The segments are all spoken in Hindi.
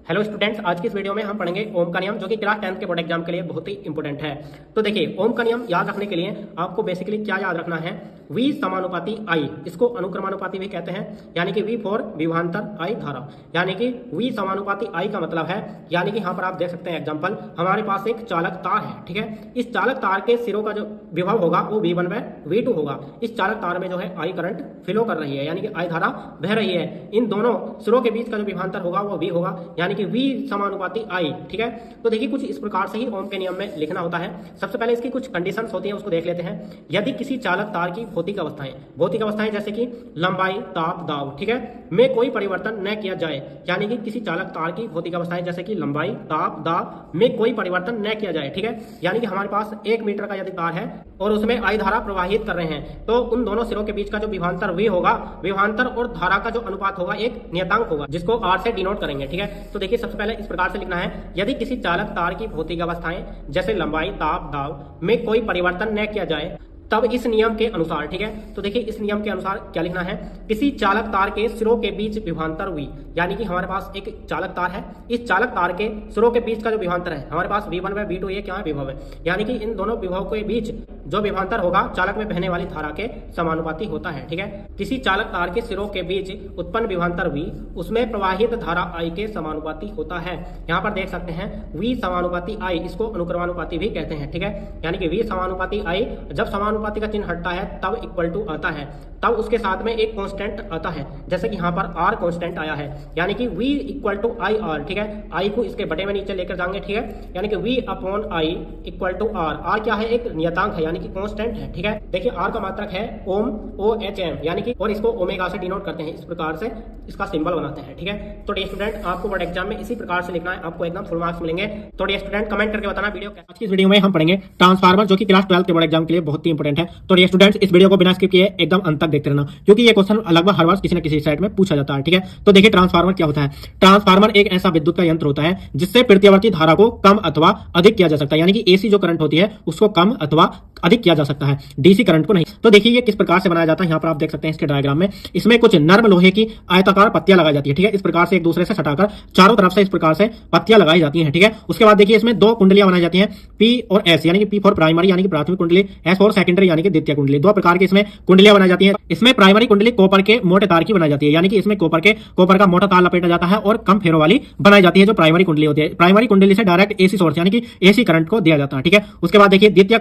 हेलो स्टूडेंट्स, आज की इस वीडियो में हम पढ़ेंगे ओम का नियम, जो कि क्लास 10th के बोर्ड एग्जाम के लिए बहुत ही इंपॉर्टेंट है। तो देखिए, ओम का नियम याद रखने के लिए आपको बेसिकली क्या याद रखना है, V समानुपाती I, इसको अनुक्रमानुपाती भी कहते हैं, यानी कि V फॉर विभवांतर, I धारा, यानी कि V समानुपाती I का मतलब है, यानी कि यहाँ पर आप देख सकते हैं एग्जाम्पल, हमारे पास एक चालक तार है, ठीक है। इस चालक तार के सिरों का जो विभव होगा वो V1 बाय V2 होगा। इस चालक तार में जो है I करंट फ्लो कर रही है, यानी कि I धारा बह रही है। इन दोनों सिरों के बीच का जो विभवांतर होगा वो V होगा, यानी कि V समानुपाती I, ठीक है। तो देखिए, कुछ इस प्रकार से ही ओम के नियम में लिखना होता है। सबसे पहले इसकी कुछ कंडीशंस होती हैं, उसको देख लेते हैं। यदि किसी चालक तार की भौतिक अवस्थाएं जैसे कि लंबाई, ताप, दाब, ठीक है, में कोई परिवर्तन न किया जाए, यानी कि किसी चालक तार की भौतिक अवस्थाएं जैसे कि लंबाई, ताप, दाब में कोई परिवर्तन न किया जाए, ठीक है। यानी कि हमारे पास 1 मीटर का यदि तार है और उसमें I धारा प्रवाहित कर रहे हैं, तो उन दोनों सिरों के बीच का जो विभवांतर V होगा, विभवांतर और धारा का जो अनुपात होगा एक नियतांक होगा, जिसको R से डिनोट करेंगे, ठीक है। तो देखिए, सबसे पहले इस प्रकार से लिखना है, यदि किसी चालक तार की भौतिक अवस्थाएं जैसे लंबाई, ताप, दाब में कोई परिवर्तन न किया जाए, तब इस नियम के अनुसार, ठीक है। तो देखिए, इस नियम के अनुसार क्या लिखना है, किसी चालक तार के सिरों के बीच विभवांतर V, यानी कि हमारे पास एक चालक तार है, इस चालक तार के सिरों के बीच का जो विभवांतर है हमारे पास V1 बाय V2, ये क्या है, विभव है, यानी कि इन दोनों विभव के बीच जो विभवांतर होगा चालक में बहने वाली धारा के समानुपाती होता है, ठीक है। किसी चालक तार के सिरों के बीच उत्पन्न विभवांतर V उसमें प्रवाहित धारा I के समानुपाती होता है। यहाँ पर देख सकते हैं V समानुपाती I, इसको अनुक्रमानुपाती भी कहते हैं, ठीक है। यानी कि V समानुपाती I, जब समानुपाती का चिन्ह हटता है तब इक्वल टू आता है, तब उसके साथ में एक कांस्टेंट आता है, जैसे कि यहाँ पर R कांस्टेंट आया है, यानी कि V equal to I R, ठीक है। I को इसके बटे में नीचे लेकर जाएंगे, ठीक है, यानी कि V upon I equal to R। R क्या है, एक नियतांक है, यानी कि कांस्टेंट है, ठीक है। देखिए, R का मात्रक है ओम, OHM, यानी कि, और इसको ओमेगा से डिनोट करते हैं, इस प्रकार से इसका सिंबल बनाते हैं, ठीक है। तो डियर स्टूडेंट, आपको बोर्ड एग्जाम में इसी प्रकार से लिखना है, आपको एकदम फुल मार्क्स मिलेंगे। तो डियर स्टूडेंट, कमेंट करके बताना वीडियो। आज की इस वीडियो में हम पढ़ेंगे ट्रांसफार्मर, जो कि क्लास 12 के बोर्ड एग्जाम के लिए बहुत ही इंपॉर्टेंट है। तो डियर स्टूडेंट्स, इस वीडियो को बिना स्किप किए एकदम अंत तक देखते रहना, क्योंकि ये क्वेश्चन लगभग हर बार किसी न किसी साइड में पूछा जाता है, ठीक है। तो देखिए, ट्रांसफार्मर क्या होता है। ट्रांसफार्मर एक ऐसा विद्युत का यंत्र होता है जिससे प्रत्यावर्ती धारा को कम अथवा अधिक किया जा सकता है, यानी कि एसी जो करंट होती है उसको कम अथवा अधिक किया जा सकता है, डीसी करंट को नहीं। तो देखिए, ये किस प्रकार से बनाया जाता है, यहाँ पर आप देख सकते हैं इसके डायग्राम में। इसमें कुछ नर्म लोहे की आयताकार पत्तियां लगाई जाती है, ठीक है। इस प्रकार से एक दूसरे से सटाकर चारों तरफ से इस प्रकार से पत्तियां लगाई जाती हैं, ठीक है। उसके बाद देखिए, इसमें 2 कुंडलियां बनाई जाती हैं, P और S, यानी कि P फॉर प्राइमरी यानी कि प्राथमिक कुंडली, S फॉर सेकेंडरी यानी कि द्वितीय कुंडली। 2 प्रकार की इसमें कुंडलियां बनाई जाती हैं। इसमें प्राइमरी कुंडली कॉपर के मोटे तार की बनाई जाती है, यानी कि इसमें कॉपर का मोटा तार लपेटा जाता है और कम फेरों वाली बनाई जाती है, जो प्राइमरी कुंडली होती है। प्राइमरी कुंडली से डायरेक्ट एसी सोर्स यानी कि एसी करंट को दिया जाता है, ठीक है। उसके बाद देखिए, द्वितीय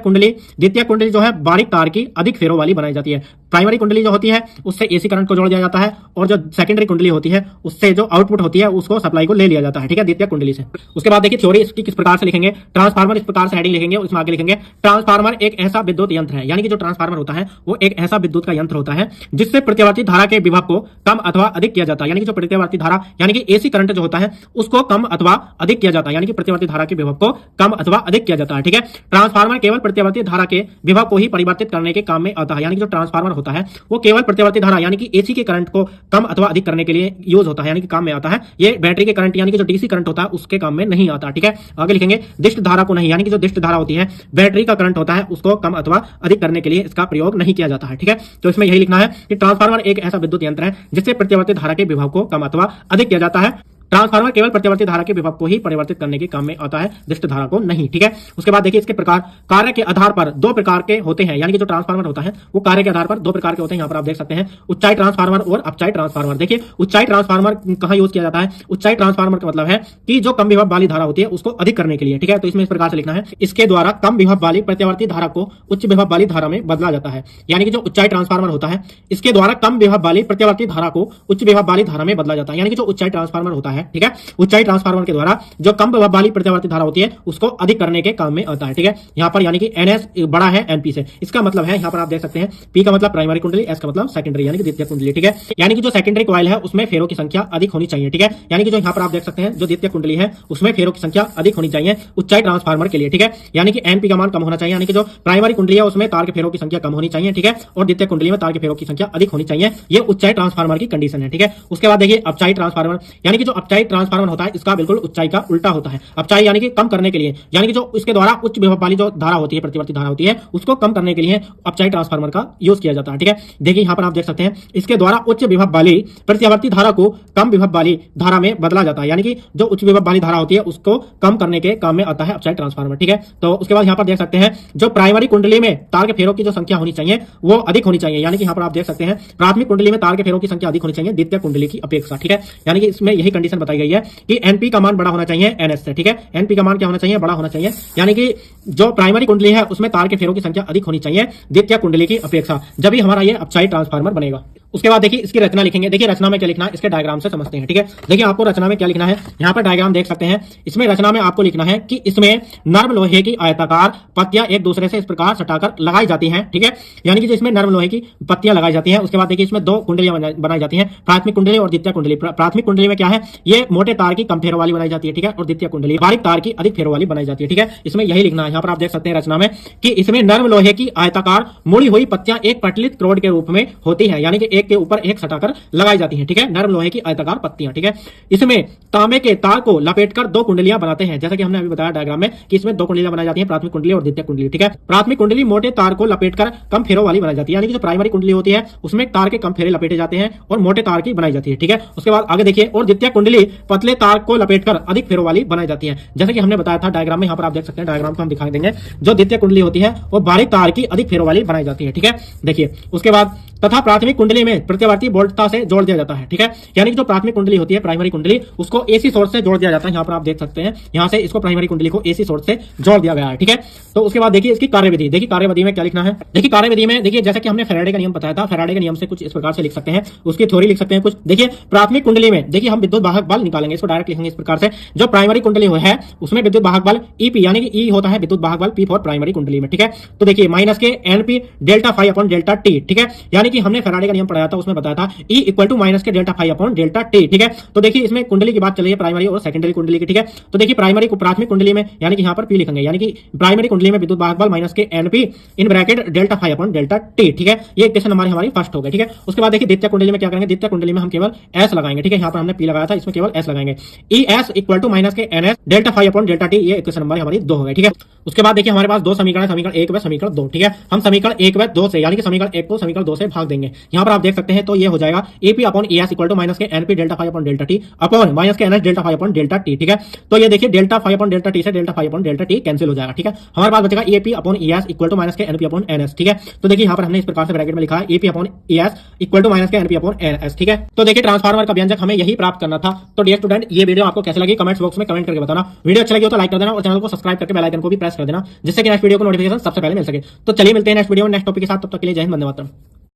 कुंडली जो है बारीक तार की अधिक फेरों वाली बनाई जाती है। प्राइमरी कुंडली जो होती है उससे एसी करंट को जोड़ दिया जाता है, और जो सेकेंडरी कुंडली होती है उससे जो आउटपुट होती है उसको सप्लाई को ले लिया जाता है, ठीक है, द्वितीय कुंडली से। उसके बाद देखिए, थ्योरी इसकी किस प्रकार से लिखेंगे। ट्रांसफार्मर, इस प्रकार से हेडिंग लिखेंगे, उसमें आगे लिखेंगे ट्रांसफार्मर एक ऐसा विद्युत यंत्र है, यानी कि जो ट्रांसफार्मर होता है वो एक ऐसा विद्युत का यंत्र होता है जिससे प्रत्यावर्ती धारा के विभव को कम अथवा अधिक किया जाता है, यानी कि जो प्रत्यावर्ती धारा यानी कि एसी करंट जो होता है उसको कम अथवा अधिक किया जाता है, यानी कि प्रत्यावर्ती धारा के विभव को कम अथवा अधिक किया जाता है, ठीक है। ट्रांसफार्मर केवल प्रत्यावर्ती धारा के विभव को ही परिवर्तित करने के काम में आता है, यानी कि जो ट्रांसफार्मर होता है वो केवल प्रत्यावर्ती धारा यानी कि एसी के करंट को कम अथवा अधिक करने के लिए यूज होता है, यानी कि काम में आता है। ये बैटरी के करंट यानी कि जो डीसी करंट होता है उसके काम में नहीं आता, ठीक है। आगे लिखेंगे, दिष्ट धारा को नहीं, यानी कि जो दिष्ट धारा होती है बैटरी का करंट होता है उसको कम अथवा अधिक करने के लिए इसका प्रयोग नहीं किया जाता है, ठीक है। तो इसमें यही लिखना है कि ट्रांसफार्मर एक ऐसा विद्युत यंत्र है जिससे प्रत्यावर्ती धारा के विभव को कम अथवा अधिक किया जाता है। ट्रांसफार्मर केवल प्रत्यावर्ती धारा के विभव को ही परिवर्तित करने के काम में आता है, दिष्ट धारा को नहीं, ठीक है। उसके बाद देखिए, इसके प्रकार कार्य के आधार पर 2 प्रकार के होते हैं, यानी कि जो ट्रांसफार्मर होता है वो कार्य के आधार पर 2 प्रकार के होते हैं। यहाँ पर आप देख सकते हैं उच्चाई ट्रांसफार्मर और अपचाई ट्रांसफार्मर। देखिए, उच्चाई ट्रांसफार्मर कहाँ यूज किया जाता है। उच्चाई ट्रांसफार्मर का मतलब है कि जो कम विभव वाली धारा होती है उसको अधिक करने के लिए, ठीक है। तो इसमें इस प्रकार से लिखना है, इसके द्वारा कम विभव वाली प्रत्यावर्ती धारा को उच्च विभव वाली धारा में बदला जाता है, यानी कि जो उच्चाई ट्रांसफार्मर होता है इसके द्वारा कम विभव वाली प्रत्यावर्ती धारा को उच्च विभव वाली धारा में बदला जाता है, यानी कि जो उच्चाई ट्रांसफार्मर होता है, ठीक है, उच्चाई ट्रांसफार्मर के द्वारा जो कम विभव वाली प्रत्यावर्ती धारा होती है उसको अधिक करने के काम में आता है, ठीक है। यहाँ पर यानी कि NS बड़ा है NP से, इसका मतलब है यहाँ पर आप देख सकते हैं P का मतलब प्राइमरी कुंडली, S का मतलब सेकेंडरी यानी कि द्वितीय कुंडली, ठीक है। यानी कि जो सेकेंडरी कॉइल है उसमें फेरों की संख्या अधिक होनी चाहिए, ठीक है। यानी कि जो यहाँ पर आप देख सकते हैं जो द्वितीय कुंडली है उसमें फेरों की संख्या अधिक होनी चाहिए उच्चाई ट्रांसफार्मर के लिए, ठीक है। यानी कि NP का मान कम होना चाहिए, यानी कि जो प्राइमरी कुंडली है उसमें तार के फेरों की संख्या कम होनी चाहिए, ठीक है, और द्वितीय कुंडली में तार के फेरों की संख्या अधिक होनी चाहिए। ये उच्चाई ट्रांसफार्मर की कंडीशन है, ठीक है। उसके बाद देखिए, अपचाई ट्रांसफार्मर, यानी कि जो अपचाई अपचाई ट्रांसफार्मर होता है इसका बिल्कुल ऊंचाई का उल्टा होता है। अपचाई यानी कि कम करने के लिए, यानी कि जो इसके द्वारा उच्च विभव वाली जो धारा होती है, प्रतिवर्ती धारा होती है, उसको कम करने के लिए अपचाई ट्रांसफार्मर का यूज किया जाता है। ठीक है, देखिए यहाँ पर आप देख सकते हैं इसके द्वारा उच्च विभव वाली प्रतिवर्ती धारा को कम विभव वाली धारा में बदला जाता है, यानी कि जो उच्च विभव वाली धारा होती है उसको कम करने के काम में आता है अपचाई ट्रांसफार्मर। ठीक है, तो उसके बाद यहाँ पर देख सकते हैं जो प्राइमरी कुंडली में तार के फेरों की जो संख्या होनी चाहिए वो अधिक होनी चाहिए, यानी कि यहाँ पर आप देख सकते हैं प्राथमिक कुंडली में तार के फेरों की संख्या अधिक होनी चाहिए द्वितीय कुंडली की अपेक्षा। ठीक है, यानी कि इसमें यही कंडीशन बताई गई है कि एनपी का मान बड़ा होना चाहिए एनएस से। ठीक है, एनपी का मान क्या होना चाहिए, बड़ा होना चाहिए, यानी कि जो प्राइमरी कुंडली है उसमें तार के फेरों की संख्या अधिक होनी चाहिए द्वितीय कुंडली की अपेक्षा, जब भी हमारा ये अपचाई ट्रांसफार्मर बनेगा। उसके बाद देखिए इसकी रचना लिखेंगे। देखिए रचना में क्या लिखना है इसके डायग्राम से समझते हैं। ठीक है, देखिए आपको रचना में क्या लिखना है, यहाँ पर डायग्राम देख सकते हैं। इसमें रचना में आपको लिखना है कि इसमें नर्म लोहे की आयताकार पत्तियां एक दूसरे से इस प्रकार सटाकर लगाई जाती हैं। ठीक है, यानी कि इसमें नर्म लोहे की पत्तियां लगाई जाती हैं। उसके बाद देखिए इसमें दो कुंडलियां बनाई जाती हैं, प्राथमिक कुंडली और द्वितीय कुंडली। प्राथमिक कुंडली में क्या है, ये मोटे तार की कम फेरों वाली बनाई जाती है। ठीक है, और द्वितीय कुंडली बारीक तार की अधिक फेरों वाली बनाई जाती है। ठीक है, इसमें यही लिखना है। यहाँ पर आप देख सकते हैं रचना में कि इसमें नर्म लोहे की आयताकार मुड़ी हुई पत्तियां एक पटलित क्रोड के रूप में होती है, यानी कि एक के ऊपर एक सटाकर लगाई जाती हैं। ठीक है, नर्म लोहे की आयताकार पत्तियां। ठीक है, इसमें तांबे के तार को लपेटकर दो कुंडलियां बनाते हैं, जैसा कि हमने अभी बताया डायग्राम में कि इसमें दो कुंडलियां बनाई जाती हैं, प्राथमिक कुंडली और द्वितीय कुंडली। ठीक है, प्राथमिक कुंडली मोटे तार को लपेटकर कम फेरों वाली बनाई जाती है, यानी कि जो प्राइमरी कुंडली होती है उसमें तार के कम फेरे लपेटे जाते हैं और मोटे तार की बनाई जाती है। ठीक है, उसके बाद आगे देखिए, और द्वितीय कुंडली पतले तार को लपेटकर अधिक फेरों वाली बनाई जाती है, जैसा कि हमने बताया था डायग्राम में। यहाँ पर आप देख सकते हैं, डायग्राम को हम दिखा देंगे। जो द्वितीय कुंडली होती है वो बारीक तार की अधिक फेरों वाली बनाई जाती है। ठीक है, देखिए उसके बाद तथा प्राथमिक कुंडली में प्रत्यवर्ती वोल्टता से जोड़ दिया जाता है। ठीक है, यानी कि जो प्राथमिक कुंडली होती है प्राइमरी कुंडली उसको एसी सोर्स से जोड़ दिया जाता है। यहाँ पर आप देख सकते हैं, यहाँ से इसको प्राइमरी कुंडली को एसी सोर्स से जोड़ दिया गया है। ठीक है, तो उसके बाद देखिए इसकी कार्यविधि। देखिए कार्यविधि में क्या लिखना है, देखिए कार्यविधि में देखिए जैसा कि हमने फैराडे का नियम बताया था, फैराडे के नियम से कुछ इस प्रकार से लिख सकते हैं, उसकी थ्योरी लिख सकते हैं कुछ। देखिए प्राथमिक कुंडली में देखिए हम विद्युत वाहक बल निकालेंगे, इसको डायरेक्ट लिखेंगे इस प्रकार से। जो प्राइमरी कुंडली है उसमें विद्युत वाहक बल ईपी, यानी कि ई होता है विद्युत वाहक बल, पी फॉर प्राइमरी कुंडली में। ठीक है, तो देखिए माइनस के NP delta phi upon delta T. ठीक है, यानी कि हमने फैराडे का नियम पढ़ाया था, उसमें बताया था E equal to minus K delta phi upon delta T. ठीक है, तो देखिए इसमें कुंडली की बात चल रही है प्राइमरी और सेकेंडरी कुंडली की। ठीक है, तो देखिए प्राइमरी को प्राथमिक कुंडली में यानी कि यहाँ पर पी लिखेंगे, यानी कि प्राइमरी कुंडली में विद्युत वाहक बल माइनस के NP in bracket delta phi upon delta T. ठीक है, ये इक्वेशन हमारी फर्स्ट हो गई। ठीक है, उसके बाद देखिए द्वितीय कुंडली में क्या करेंगे, द्वितीय कुंडली में हम केवल एस लगाएंगे। ठीक है, यहाँ पर हमने पी लगाया था, इसमें केवल एस लगाएंगे। E S equal to minus K N S delta phi upon delta T, ये इक्वेशन नंबर हमारी 2 हो गई। ठीक है, उसके बाद देखिए हमारे पास दो समीकरण, समीकरण 1 व समीकरण 2। ठीक है, हम समीकरण 1 व 2 से यानी कि समीकरण 1 को समीकरण 2 से भाग देंगे। यहाँ पर आप देख सकते हैं, तो ये हो जाएगा AP upon S equal to minus के NP delta phi upon delta T upon minus के NS delta phi upon delta T. ठीक है, तो ये देखिए delta phi upon delta T से delta phi upon delta T cancel हो जाएगा। ठीक है, हमारे पास बचेगा AP upon S equal to minus के एनपी अपॉन एनएस। ठीक है, तो देखिए यहाँ पर हमने इस प्रकार से ब्रैकेट में लिखा है AP upon S equal to minus के एनपी अपॉन एनएस। ठीक है, तो देखिए ट्रांसफार्मर का व्यंजक हमें यही प्राप्त करना था। तो डियर स्टूडेंट, ये वीडियो आपको कैसे लगी कमेंट्स बॉक्स में कमेंट करके बताना। वीडियो अच्छा लगी हो तो लाइक कर देना और चैनल को सब्सक्राइब करके बेल आइकन को भी प्रेस कर देना, जिससे कि नेक्स्ट वीडियो को नोटिफिकेशन सबसे पहले मिल सके। तो चलिए मिलते हैं नेक्स्ट वीडियो में नेक्स्ट टॉपिक के साथ, तब तक के लिए जय हिंद, वंदे मातरम।